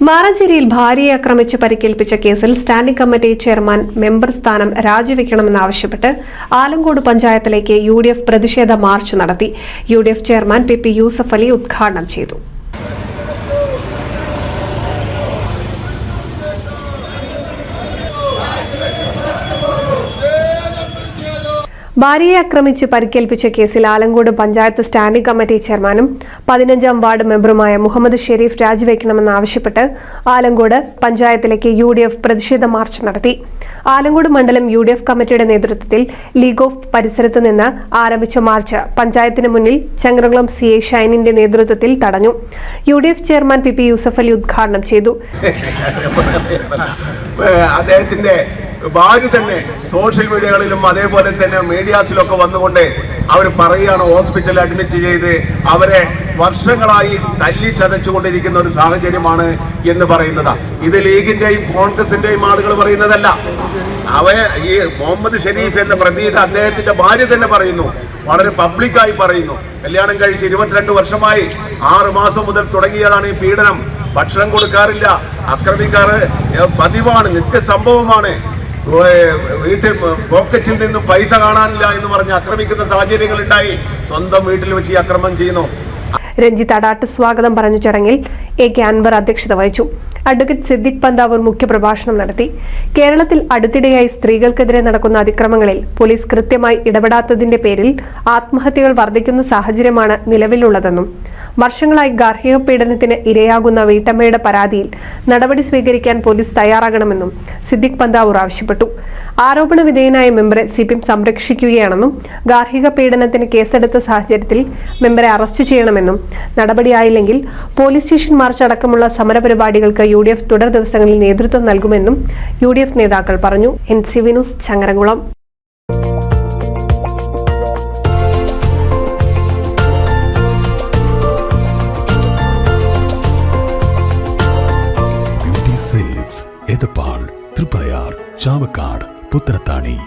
മാറഞ്ചേരിയിൽ ഭാര്യയെ ആക്രമിച്ച് പരിക്കേൽപ്പിച്ച കേസിൽ സ്റ്റാൻഡിംഗ് കമ്മിറ്റി ചെയർമാൻ മെമ്പർ സ്ഥാനം രാജിവെക്കണമെന്നാവശ്യപ്പെട്ട് ആലങ്കോട് പഞ്ചായത്തിലേക്ക് UDF പ്രതിഷേധ മാർച്ച് നടത്തി. UDF chairman PP Yusuf Ali ഉദ്ഘാടനം ചെയ്തു. ഭാര്യയെ ആക്രമിച്ച് പരിക്കേൽപ്പിച്ച കേസിൽ ആലങ്കോട് പഞ്ചായത്ത് സ്റ്റാൻഡിംഗ് കമ്മിറ്റി ചെയർമാനും 15ാം വാർഡ് മെമ്പറുമായ മുഹമ്മദ് ഷെരീഫ് രാജിവെക്കണമെന്നാവശ്യപ്പെട്ട് ആലങ്കോട് പഞ്ചായത്തിലേക്ക് UDF പ്രതിഷേധ മാർച്ച് നടത്തി. ആലങ്കോട് മണ്ഡലം UDF കമ്മിറ്റിയുടെ നേതൃത്വത്തിൽ ലീഗ് ഓഫ് പരിസരത്ത് നിന്ന് ആരംഭിച്ച മാർച്ച് പഞ്ചായത്തിന് മുന്നിൽ ചങ്ങരംകുളം CA ഷൈനിന്റെ നേതൃത്വത്തിൽ തടഞ്ഞു. UDF chairman PP Yusuf Ali ഉദ്ഘാടനം ചെയ്തു. ഭാര്യ തന്നെ സോഷ്യൽ മീഡിയകളിലും അതേപോലെ തന്നെ മീഡിയാസിലൊക്കെ വന്നുകൊണ്ട് അവർ പറയുകയാണ് ഹോസ്പിറ്റലിൽ അഡ്മിറ്റ് ചെയ്ത് അവരെ വർഷങ്ങളായി തല്ലി ചതച്ചുകൊണ്ടിരിക്കുന്ന ഒരു സാഹചര്യമാണ് എന്ന് പറയുന്നത്. ഇത് ലീഗിന്റെയും കോൺഗ്രസിന്റെയും ആളുകൾ പറയുന്നതല്ല. ഈ മുഹമ്മദ് ഷെരീഫ് എന്ന പ്രതിയുടെ അദ്ദേഹത്തിന്റെ ഭാര്യ തന്നെ പറയുന്നു, വളരെ പബ്ലിക്കായി പറയുന്നു. കല്യാണം കഴിച്ച് 22 വർഷമായി 6 മാസം മുതൽ തുടങ്ങിയതാണ് ഈ പീഡനം. ഭക്ഷണം കൊടുക്കാറില്ല, ആക്രമിക്കാറ് പതിവാണ്, നിത്യസംഭവമാണ്. വീട്ടിൽ പോക്കറ്റിൽ നിന്നും പൈസ കാണാനില്ല എന്ന് പറഞ്ഞ് ആക്രമിക്കുന്ന സാഹചര്യങ്ങൾ ഉണ്ടായി. സ്വന്തം വീട്ടിൽ വെച്ച് ഈ ആക്രമണം ചെയ്യുന്നു. രഞ്ജിത്ത് അടാട്ട് സ്വാഗതം പറഞ്ഞ ചടങ്ങിൽ AK അൻവർ അധ്യക്ഷത വഹിച്ചു. അഡ്വക്കേറ്റ് സിദ്ദിഖ് പന്താവൂർ മുഖ്യപ്രഭാഷണം നടത്തി. കേരളത്തിൽ അടുത്തിടെയായി സ്ത്രീകൾക്കെതിരെ നടക്കുന്ന അതിക്രമങ്ങളിൽ പോലീസ് കൃത്യമായി ഇടപെടാത്തതിന്റെ പേരിൽ ആത്മഹത്യകൾ വർദ്ധിക്കുന്ന സാഹചര്യമാണ് നിലവിലുള്ളതെന്നും വർഷങ്ങളായി ഗാർഹിക പീഡനത്തിന് ഇരയാകുന്ന വീട്ടമ്മയുടെ പരാതിയിൽ നടപടി സ്വീകരിക്കാൻ പോലീസ് തയ്യാറാകണമെന്നും സിദ്ദിഖ് പന്താവൂർ ആവശ്യപ്പെട്ടു. ആരോപണ വിധേയനായ മെമ്പറെ CPM സംരക്ഷിക്കുകയാണെന്നും ഗാർഹിക പീഡനത്തിന് കേസെടുത്ത സാഹചര്യത്തിൽ മെമ്പറെ അറസ്റ്റ് ചെയ്യണമെന്നും നടപടിയായില്ലെങ്കിൽ പോലീസ് സ്റ്റേഷൻ മാർച്ച് അടക്കമുള്ള സമരപരിപാടികൾക്ക് UDF തുടർ ദിവസങ്ങളിൽ നേതൃത്വം നൽകുമെന്നും UDF നേതാക്കൾ പറഞ്ഞു. NCV news Changaramkulam. എടപ്പാൾ, തൃപ്രയാർ, ചാവക്കാട്, പുത്തനത്താണി.